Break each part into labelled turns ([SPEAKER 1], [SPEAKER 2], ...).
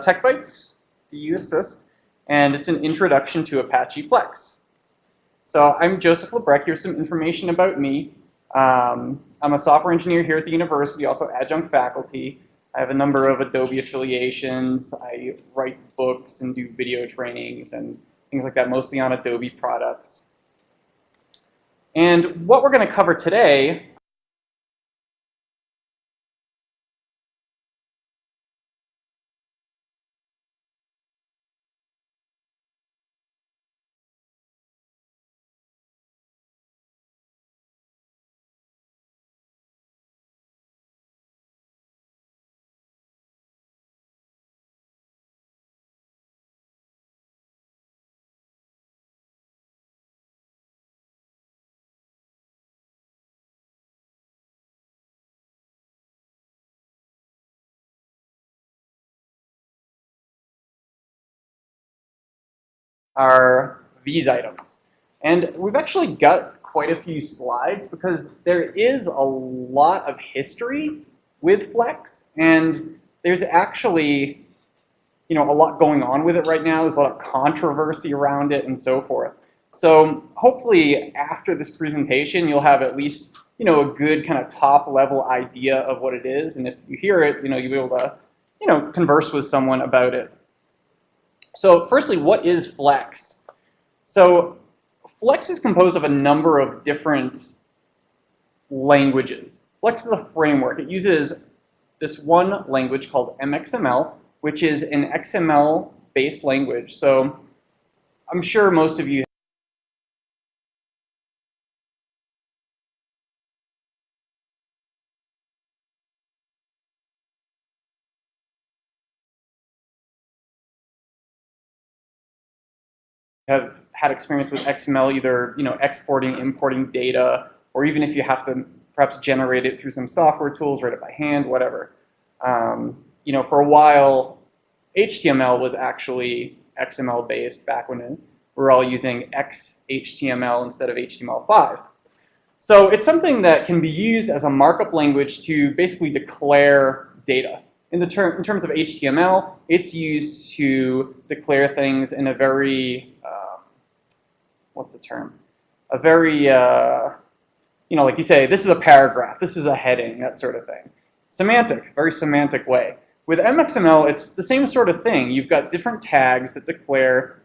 [SPEAKER 1] Tech Bytes, DU Assist, and it's an introduction to ApacheFlex. So I'm Joseph Lebrecht. Here's some information about me. I'm a software engineer here at the university, also adjunct faculty. I have a number of Adobe affiliations. I write books and do video trainings and things like that, mostly on Adobe products. And what we're going to cover today are these items. And we've actually got quite a few slides because there is a lot of history with Flex, and there's actually a lot going on with it right now. There's a lot of controversy around it and so forth. So hopefully after this presentation, you'll have at least a good kind of top level idea of what it is, and if you hear it, you'll be able to converse with someone about it. So firstly, what is Flex? So Flex is composed of a number of different languages. Flex is a framework. It uses this one language called MXML, which is an XML-based language. So I'm sure most of you have had experience with XML, either exporting, importing data, or even if you have to perhaps generate it through some software tools, write it by hand, whatever. For a while, HTML was actually XML based back when we were all using XHTML instead of HTML5. So it's something that can be used as a markup language to basically declare data. In terms of HTML, it's used to declare things in a very, what's the term? A very, like you say, this is a paragraph, this is a heading, that sort of thing. Semantic, very semantic way. With MXML, it's the same sort of thing. You've got different tags that declare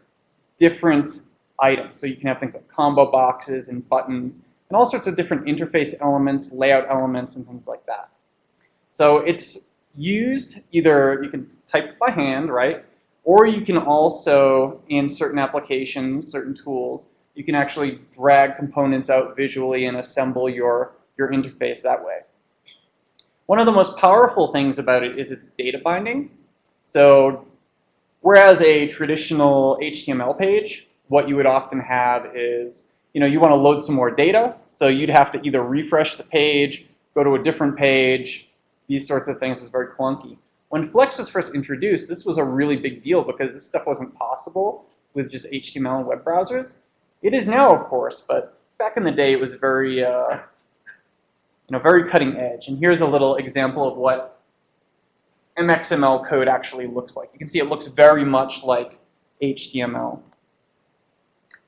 [SPEAKER 1] different items. So you can have things like combo boxes and buttons, and all sorts of different interface elements, layout elements, and things like that. So it's used either, you can type by hand, right? Or you can also, in certain applications, certain tools, you can actually drag components out visually and assemble your interface that way. One of the most powerful things about it is its data binding. So whereas a traditional HTML page, what you would often have is, you want to load some more data, so you'd have to either refresh the page, go to a different page, these sorts of things was very clunky. When Flex was first introduced, this was a really big deal because this stuff wasn't possible with just HTML and web browsers. It is now, of course, but back in the day it was very, very cutting edge. And here's a little example of what MXML code actually looks like. You can see it looks very much like HTML.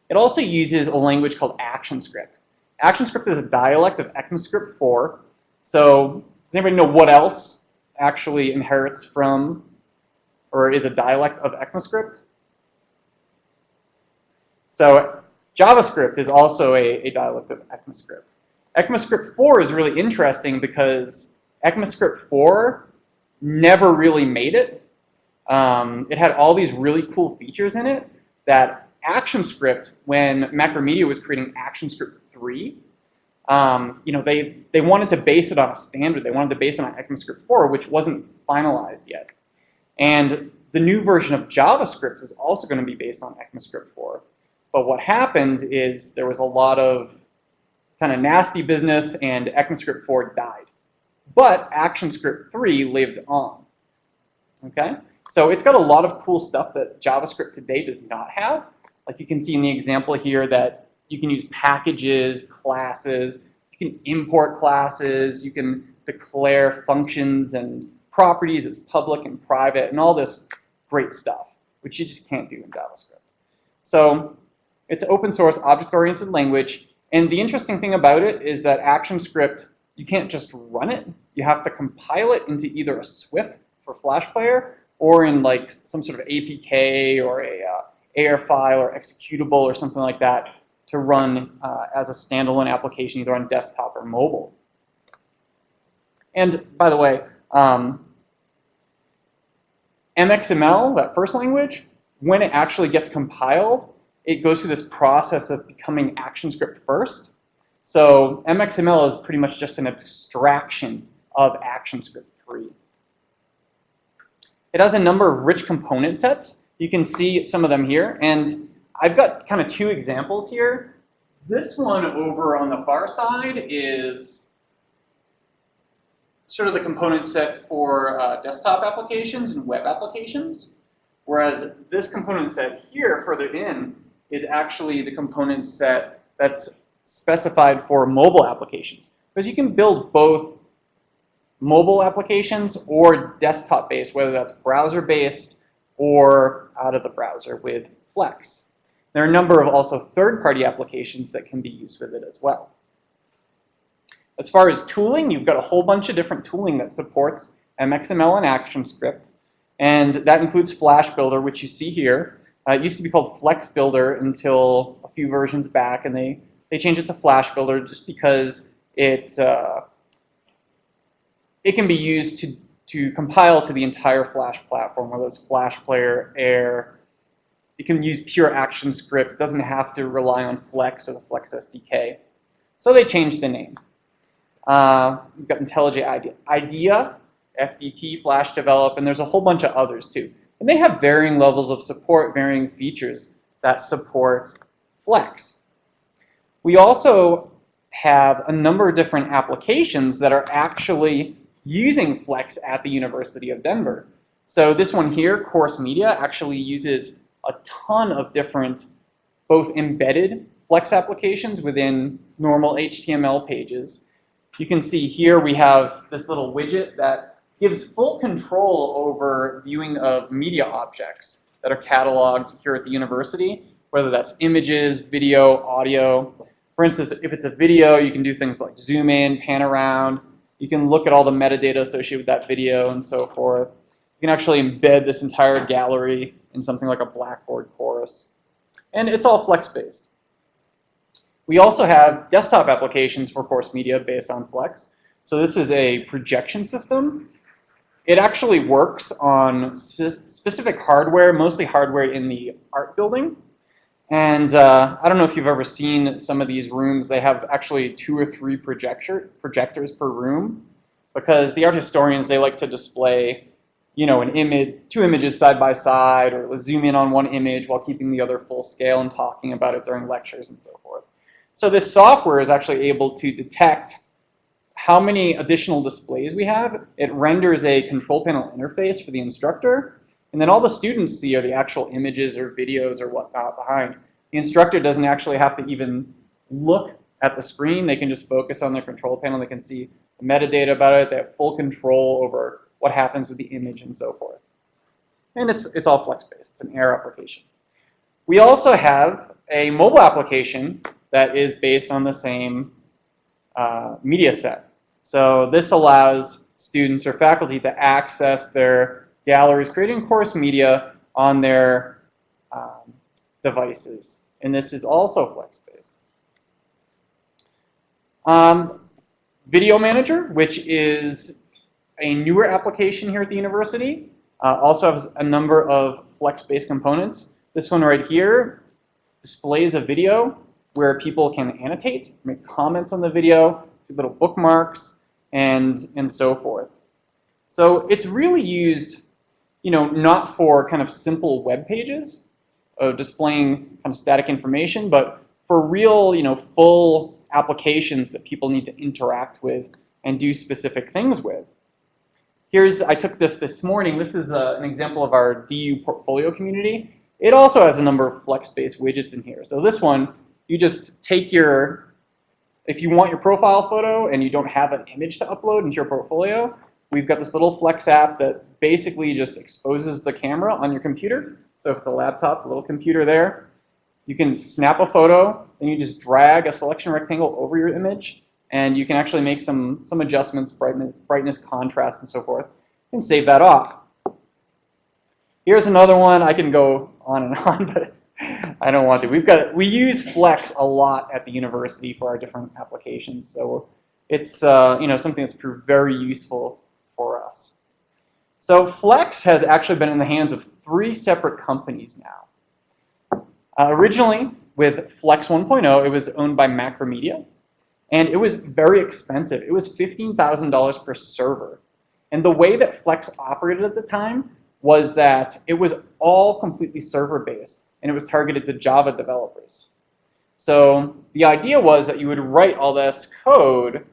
[SPEAKER 1] It also uses a language called ActionScript. ActionScript is a dialect of ECMAScript 4. So does anybody know what else actually inherits from or is a dialect of ECMAScript? So JavaScript is also a dialect of ECMAScript. ECMAScript 4 is really interesting because ECMAScript 4 never really made it. It had all these really cool features in it that ActionScript, when Macromedia was creating ActionScript 3, they wanted to base it on a standard. They wanted to base it on ECMAScript 4, which wasn't finalized yet. And the new version of JavaScript was also going to be based on ECMAScript 4. But what happened is there was a lot of kind of nasty business, and ECMAScript 4 died. But ActionScript 3 lived on. Okay? So it's got a lot of cool stuff that JavaScript today does not have. Like you can see in the example here that you can use packages, classes, you can import classes, you can declare functions and properties as public and private, and all this great stuff, which you just can't do in JavaScript. So it's open source, object-oriented language, and the interesting thing about it is that ActionScript, you can't just run it. You have to compile it into either a Swift for Flash Player or in like some sort of APK or a AR file or executable or something like that to run as a standalone application either on desktop or mobile. And by the way, MXML, that first language, when it actually gets compiled, it goes through this process of becoming ActionScript first. So MXML is pretty much just an abstraction of ActionScript 3. It has a number of rich component sets. You can see some of them here, and I've got kind of two examples here. This one over on the far side is sort of the component set for desktop applications and web applications, whereas this component set here further in is actually the component set that's specified for mobile applications. Because you can build both mobile applications or desktop-based, whether that's browser-based or out of the browser with Flex. There are a number of also third-party applications that can be used with it as well. As far as tooling, you've got a whole bunch of different tooling that supports MXML and ActionScript, and that includes Flash Builder, which you see here. It used to be called Flex Builder until a few versions back, and they changed it to Flash Builder just because it can be used to compile to the entire Flash platform, whether it's Flash Player, Air. You can use pure ActionScript. It doesn't have to rely on Flex or the Flex SDK. So they changed the name. We've got IntelliJ IDEA, FDT, Flash Develop, and there's a whole bunch of others too. And they have varying levels of support, varying features that support Flex. We also have a number of different applications that are actually using Flex at the University of Denver. So this one here, Course Media, actually uses a ton of different both embedded Flex applications within normal HTML pages. You can see here we have this little widget that gives full control over viewing of media objects that are cataloged here at the university, whether that's images, video, audio. For instance, if it's a video, you can do things like zoom in, pan around. You can look at all the metadata associated with that video and so forth. You can actually embed this entire gallery in something like a Blackboard course. And it's all Flex-based. We also have desktop applications for course media based on Flex. So this is a projection system. It actually works on specific hardware, mostly hardware in the art building. And I don't know if you've ever seen some of these rooms. They have actually 2 or 3 projectors per room, because the art historians, they like to display, you know, an image, 2 images side by side, or zoom in on one image while keeping the other full scale and talking about it during lectures and so forth. So this software is actually able to detect how many additional displays we have. It renders a control panel interface for the instructor, and then all the students see are the actual images or videos or whatnot behind. The instructor doesn't actually have to even look at the screen. They can just focus on their control panel. They can see the metadata about it. They have full control over what happens with the image and so forth. And it's all Flex-based. It's an Air application. We also have a mobile application that is based on the same media set. So this allows students or faculty to access their galleries, creating course media on their devices. And this is also Flex-based. Video Manager, which is a newer application here at the university, also has a number of Flex-based components. This one right here displays a video where people can annotate, make comments on the video, do little bookmarks, and so forth. So it's really used, you know, not for kind of simple web pages of displaying kind of static information, but for real, you know, full applications that people need to interact with and do specific things with. I took this morning. This is an example of our DU portfolio community. It also has a number of Flex-based widgets in here. So this one, you just take if you want your profile photo and you don't have an image to upload into your portfolio, we've got this little Flex app that basically just exposes the camera on your computer. So if it's a laptop, a little computer there, you can snap a photo, then you just drag a selection rectangle over your image, and you can actually make some adjustments, brightness, contrast, and so forth, and save that off. Here's another one. I can go on and on, but I don't want to. We use Flex a lot at the university for our different applications, so it's something that's proved very useful for us. So Flex has actually been in the hands of 3 separate companies now. Originally, with Flex 1.0, it was owned by Macromedia, and it was very expensive. It was $15,000 per server. And the way that Flex operated at the time was that it was all completely server-based, and it was targeted to Java developers. So the idea was that you would write all this code,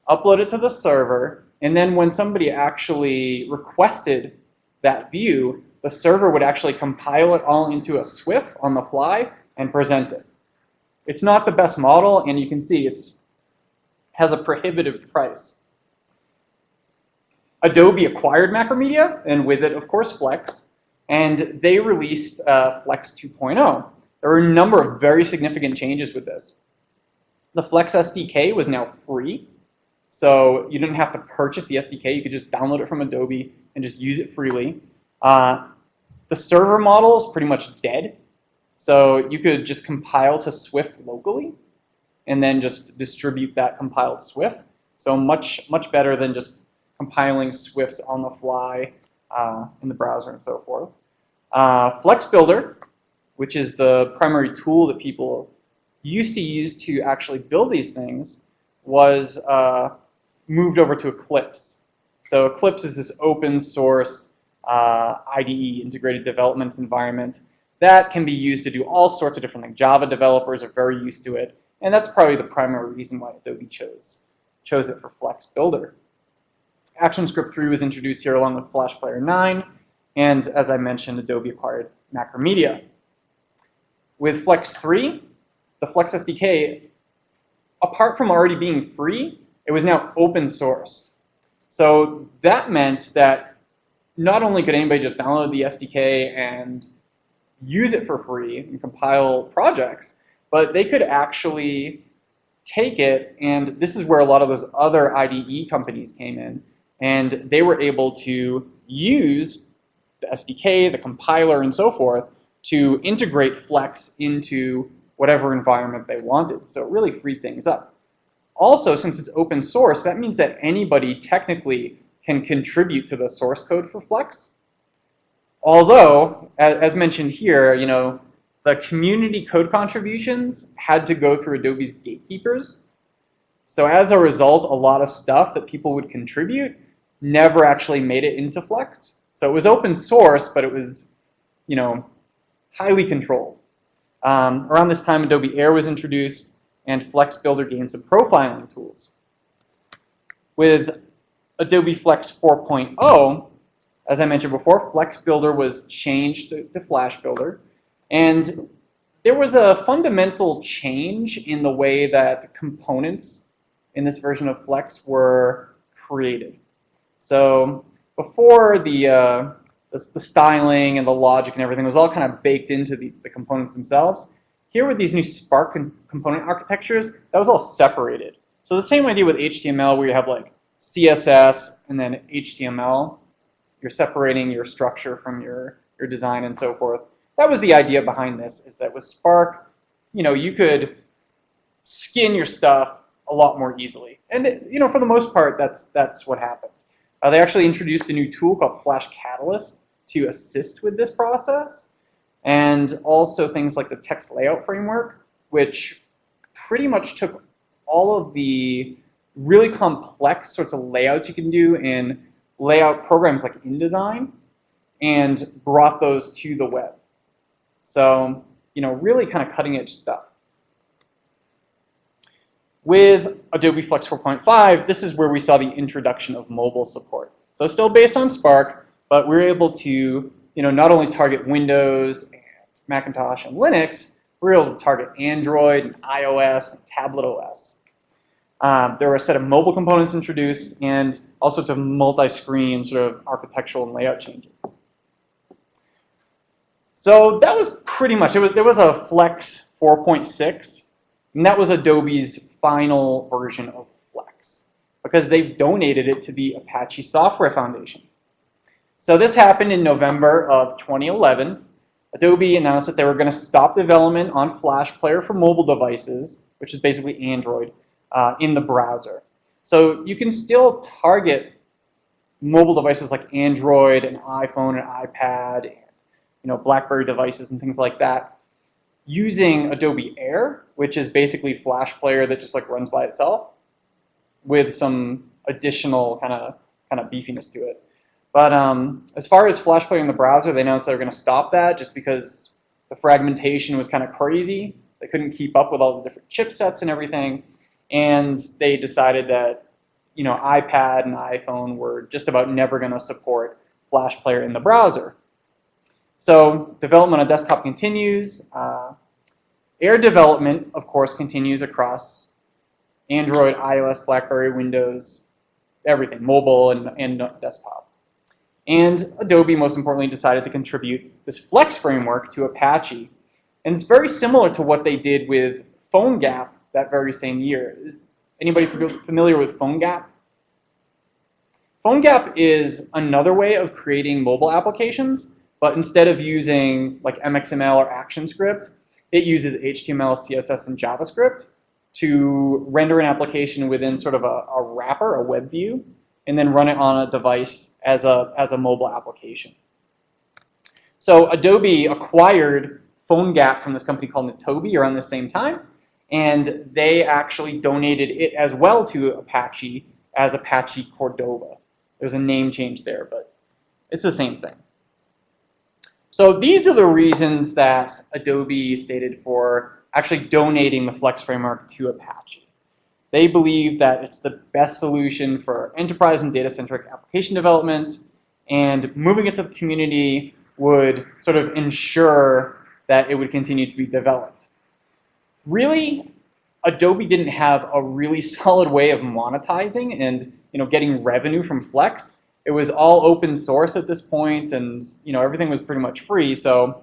[SPEAKER 1] upload it to the server, and then when somebody actually requested that view, the server would actually compile it all into a Swift on the fly and present it. It's not the best model, and you can see it has a prohibitive price. Adobe acquired Macromedia, and with it, of course, Flex, and they released Flex 2.0. There were a number of very significant changes with this. The Flex SDK was now free, so you didn't have to purchase the SDK. You could just download it from Adobe and just use it freely. The server model is pretty much dead, so you could just compile to Swift locally and then just distribute that compiled Swift. So much better than just compiling Swifts on the fly in the browser and so forth. Flex Builder, which is the primary tool that people used to use to actually build these things, was moved over to Eclipse. So Eclipse is this open source IDE, integrated development environment, that can be used to do all sorts of different things. Java developers are very used to it, and that's probably the primary reason why Adobe chose it for Flex Builder. ActionScript 3 was introduced here along with Flash Player 9, and as I mentioned, Adobe acquired Macromedia. With Flex 3, the Flex SDK, apart from already being free, it was now open sourced. So that meant that not only could anybody just download the SDK and use it for free and compile projects, but they could actually take it, and this is where a lot of those other IDE companies came in, and they were able to use the SDK, the compiler, and so forth to integrate Flex into whatever environment they wanted. So it really freed things up. Also, since it's open source, that means that anybody technically can contribute to the source code for Flex. Although, as mentioned here, the community code contributions had to go through Adobe's gatekeepers. So as a result, a lot of stuff that people would contribute never actually made it into Flex. So it was open source, but it was, highly controlled. Around this time, Adobe Air was introduced, and Flex Builder gained some profiling tools. With Adobe Flex 4.0, as I mentioned before, Flex Builder was changed to Flash Builder, and there was a fundamental change in the way that components in this version of Flex were created. So before the styling and the logic and everything was all kind of baked into the components themselves, here with these new Spark component architectures, that was all separated. So the same idea with HTML, where you have like CSS and then HTML, you're separating your structure from your design and so forth. That was the idea behind this, is that with Spark, you could skin your stuff a lot more easily. And for the most part, that's what happened. They actually introduced a new tool called Flash Catalyst to assist with this process, and also things like the text layout framework, which pretty much took all of the really complex sorts of layouts you can do in layout programs like InDesign and brought those to the web. So, really kind of cutting edge stuff. With Adobe Flex 4.5, this is where we saw the introduction of mobile support. So still based on Spark, but we're able to, not only target Windows and Macintosh and Linux, we're able to target Android and iOS and Tablet OS. There were a set of mobile components introduced, and all sorts of multi-screen sort of architectural and layout changes. So that was pretty much, there was a Flex 4.6, and that was Adobe's final version of Flex, because they donated it to the Apache Software Foundation. So this happened in November of 2011. Adobe announced that they were going to stop development on Flash Player for mobile devices, which is basically Android, in the browser. So you can still target mobile devices like Android and iPhone and iPad and BlackBerry devices and things like that using Adobe Air, which is basically Flash Player that just like runs by itself with some additional kind of beefiness to it. But as far as Flash Player in the browser, they announced they were going to stop that just because the fragmentation was kind of crazy. They couldn't keep up with all the different chipsets and everything, and they decided that iPad and iPhone were just about never going to support Flash Player in the browser. So development on desktop continues. Air development, of course, continues across Android, iOS, BlackBerry, Windows, everything, mobile and desktop. And Adobe, most importantly, decided to contribute this Flex framework to Apache. And it's very similar to what they did with PhoneGap that very same year. Is anybody familiar with PhoneGap? PhoneGap is another way of creating mobile applications, but instead of using like MXML or ActionScript, it uses HTML, CSS, and JavaScript to render an application within sort of a wrapper, a web view, and then run it on a device as a mobile application. So Adobe acquired PhoneGap from this company called Nitobi around the same time, and they actually donated it as well to Apache as Apache Cordova. There's a name change there, but it's the same thing. So these are the reasons that Adobe stated for actually donating the Flex framework to Apache. They believe that it's the best solution for enterprise and data-centric application development, and moving it to the community would sort of ensure that it would continue to be developed. Really, Adobe didn't have a really solid way of monetizing and getting revenue from Flex. It was all open source at this point, and everything was pretty much free. So,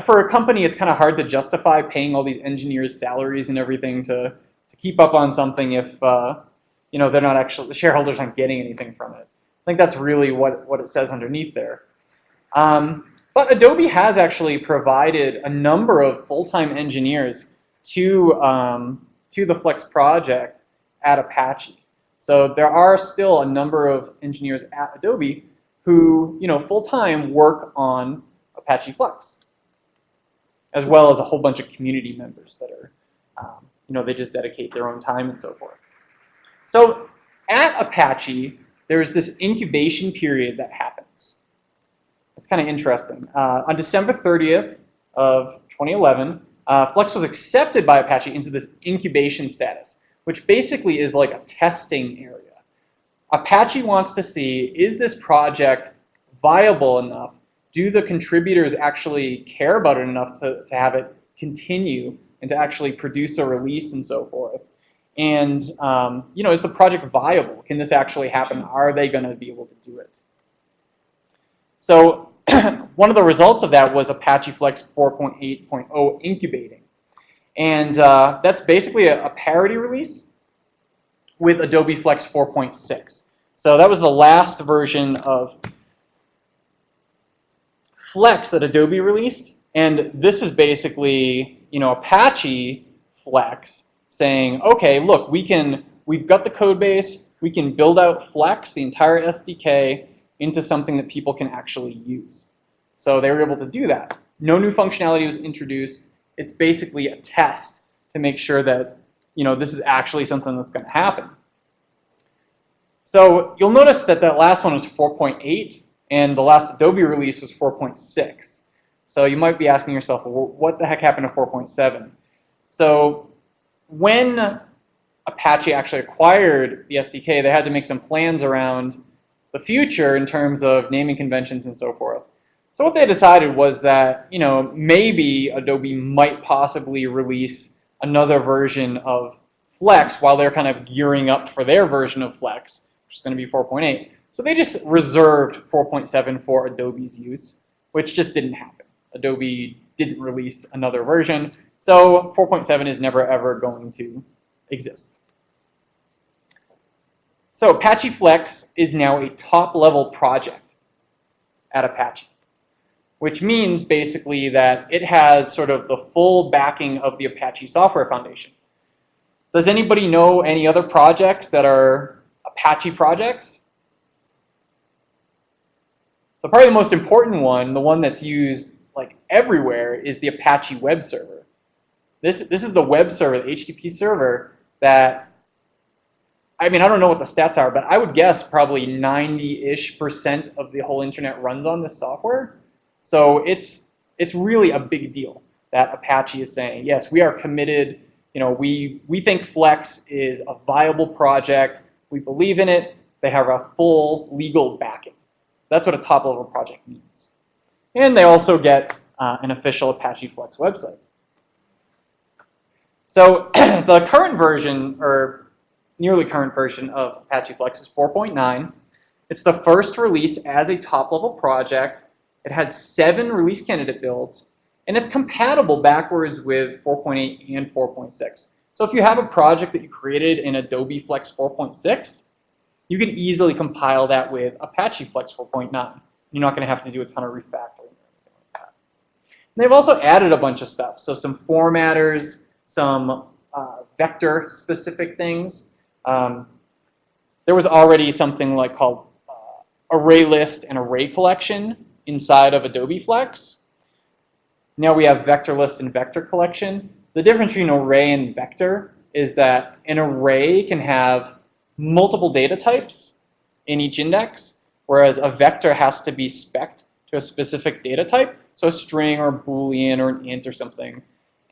[SPEAKER 1] for a company, it's kind of hard to justify paying all these engineers salaries and everything to keep up on something if they're not actually, the shareholders aren't getting anything from it. I think that's really what it says underneath there. But Adobe has actually provided a number of full-time engineers to the Flex project at Apache. So there are still a number of engineers at Adobe who full-time work on Apache Flex, as well as a whole bunch of community members that are they just dedicate their own time and so forth. So at Apache, there's this incubation period that happens. It's kind of interesting. On December 30th of 2011, Flex was accepted by Apache into this incubation status, which basically is like a testing area. Apache wants to see, is this project viable enough? Do the contributors actually care about it enough to have it continue and to actually produce a release and so forth? And is the project viable? Can this actually happen? Are they going to be able to do it? So one of the results of that was Apache Flex 4.8.0 incubating. And that's basically a parity release with Adobe Flex 4.6. So that was the last version of Flex that Adobe released. And this is basically, Apache Flex saying, okay, look, we've got the code base, we can build out Flex, the entire SDK, into something that people can actually use. So they were able to do that. No new functionality was introduced. It's basically a test to make sure that this is actually something that's going to happen. So you'll notice that that last one was 4.8, and the last Adobe release was 4.6. So you might be asking yourself, well, what the heck happened to 4.7? So when Apache actually acquired the SDK, they had to make some plans around the future in terms of naming conventions and so forth. So what they decided was that, maybe Adobe might possibly release another version of Flex while they're kind of gearing up for their version of Flex which is going to be 4.8. So they just reserved 4.7 for Adobe's use, which just didn't happen. Adobe didn't release another version, so 4.7 is never ever going to exist. So ApacheFlex is now a top-level project at Apache, which means basically that it has sort of the full backing of the Apache Software Foundation. Does anybody know any other projects that are Apache projects? So probably the most important one, the one that's used like everywhere, is the Apache web server. This is the web server, the HTTP server that, I mean, I don't know what the stats are, but I would guess probably 90-ish% of the whole internet runs on this software. So it's really a big deal that Apache is saying, yes, we are committed. You know, we think Flex is a viable project. We believe in it. They have a full legal backing. So that's what a top-level project means. And they also get an official Apache Flex website. So the current version, or nearly current version of Apache Flex is 4.9. It's the first release as a top-level project. It had 7 release candidate builds, and it's compatible backwards with 4.8 and 4.6. So if you have a project that you created in Adobe Flex 4.6, you can easily compile that with Apache Flex 4.9. You're not going to have to do a ton of refactoring or anything like that. And they've also added a bunch of stuff. So some formatters, some vector-specific things. There was already something like called array list and array collection inside of Adobe Flex. Now we have vector list and vector collection. The difference between array and vector is that an array can have multiple data types in each index, whereas a vector has to be spec'd to a specific data type, so a string or a Boolean or an int or something.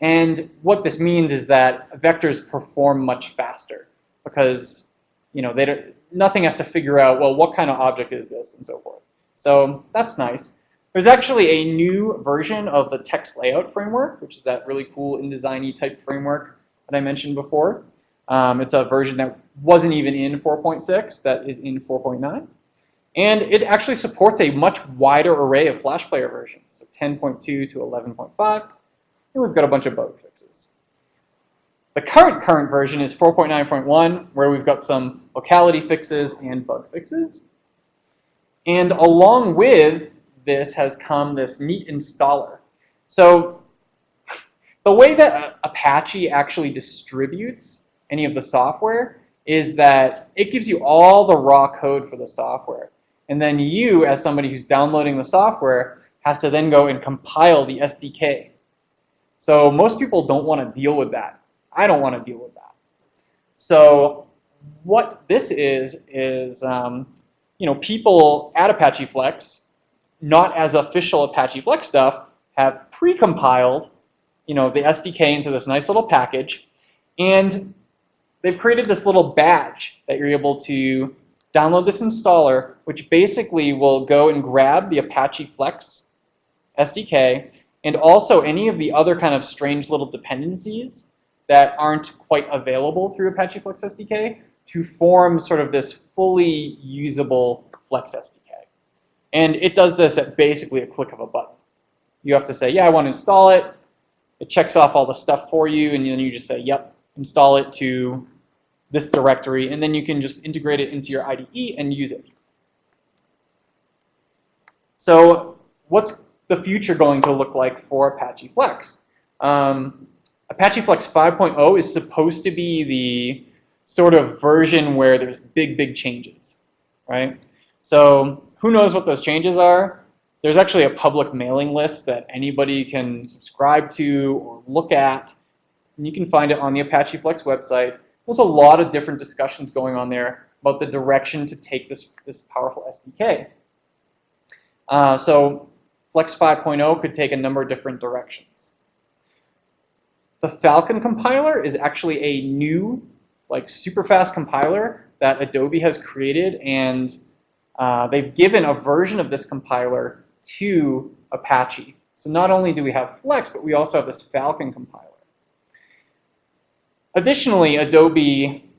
[SPEAKER 1] And what this means is that vectors perform much faster because, you know, nothing has to figure out, well, what kind of object is this, and so forth. So that's nice. There's actually a new version of the text layout framework, which is that really cool InDesign-y type framework that I mentioned before. It's a version that wasn't even in 4.6, that is in 4.9. And it actually supports a much wider array of Flash Player versions, so 10.2 to 11.5. And we've got a bunch of bug fixes. The current version is 4.9.1, where we've got some locality fixes and bug fixes. And along with this has come this neat installer. So the way that Apache actually distributes any of the software is that it gives you all the raw code for the software. And then you, as somebody who's downloading the software, has to then go and compile the SDK. So most people don't want to deal with that. I don't want to deal with that. So what this is you know, people at Apache Flex, not as official Apache Flex stuff, have pre-compiled, you know, the SDK into this nice little package, and they've created this little badge that you're able to download this installer, which basically will go and grab the Apache Flex SDK and also any of the other kind of strange little dependencies that aren't quite available through Apache Flex SDK to form sort of this fully usable Flex SDK. And it does this at basically a click of a button. You have to say, yeah, I want to install it. It checks off all the stuff for you, and then you just say, yep, install it to this directory, and then you can just integrate it into your IDE and use it. So what's the future going to look like for Apache Flex? Apache Flex 5.0 is supposed to be the sort of version where there's big changes, right? So who knows what those changes are? There's actually a public mailing list that anybody can subscribe to or look at, and you can find it on the Apache Flex website. There's a lot of different discussions going on there about the direction to take this powerful SDK. So Flex 5.0 could take a number of different directions. The Falcon compiler is actually a new, like, super fast compiler that Adobe has created, and they've given a version of this compiler to Apache. So not only do we have Flex, but we also have this Falcon compiler. Additionally, Adobe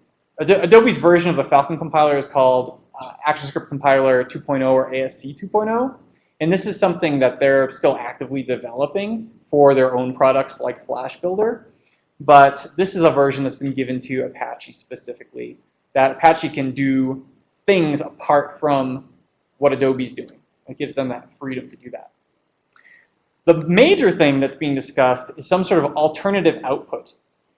[SPEAKER 1] Adobe's version of the Falcon compiler is called ActionScript Compiler 2.0 or ASC 2.0. And this is something that they're still actively developing for their own products like Flash Builder. But this is a version that's been given to Apache specifically, that Apache can do things apart from what Adobe's doing. It gives them that freedom to do that. The major thing that's being discussed is some sort of alternative output.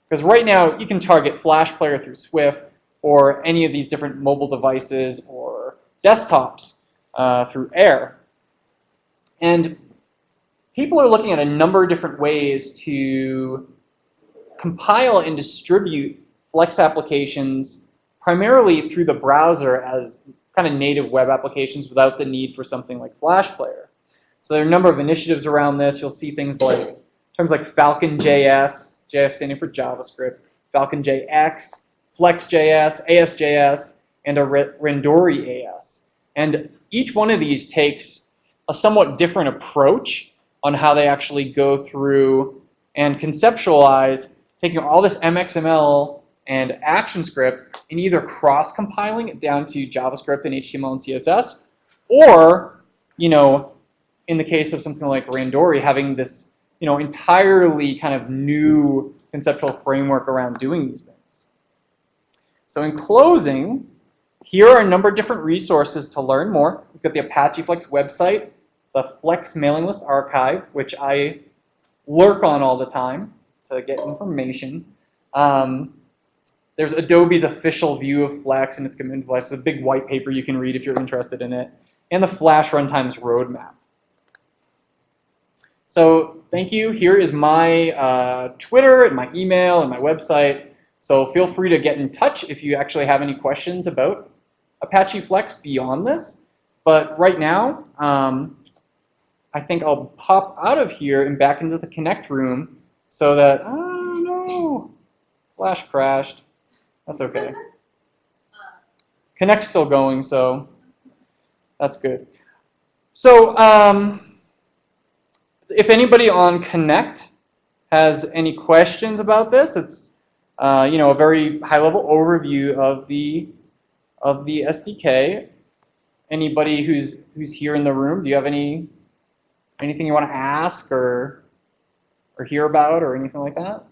[SPEAKER 1] Because right now, you can target Flash Player through Swift or any of these different mobile devices or desktops through Air. And people are looking at a number of different ways to compile and distribute Flex applications primarily through the browser as kind of native web applications without the need for something like Flash Player. So there are a number of initiatives around this. You'll see things like terms like Falcon.js, JS standing for JavaScript, Falcon.jx, Flex.js, AS.js, and a Rendori AS. And each one of these takes a somewhat different approach on how they actually go through and conceptualize taking all this MXML and ActionScript and either cross-compiling it down to JavaScript and HTML and CSS, or, you know, in the case of something like Rendori, having this, you know, entirely kind of new conceptual framework around doing these things. So in closing, here are a number of different resources to learn more. We've got the ApacheFlex website, the Flex mailing list archive, which I lurk on all the time to get information. There's Adobe's official view of Flex and its commitment to Flex. It's a big white paper you can read if you're interested in it. And the Flash Runtimes roadmap. So thank you. Here is my Twitter and my email and my website. So feel free to get in touch if you actually have any questions about Apache Flex beyond this. But right now, I think I'll pop out of here and back into the Connect room so that, oh no, Flash crashed. That's okay. Connect's still going, so that's good. So if anybody on Connect has any questions about this, it's you know, a very high-level overview of the SDK. Anybody who's here in the room, do you have anything you want to ask or hear about or anything like that?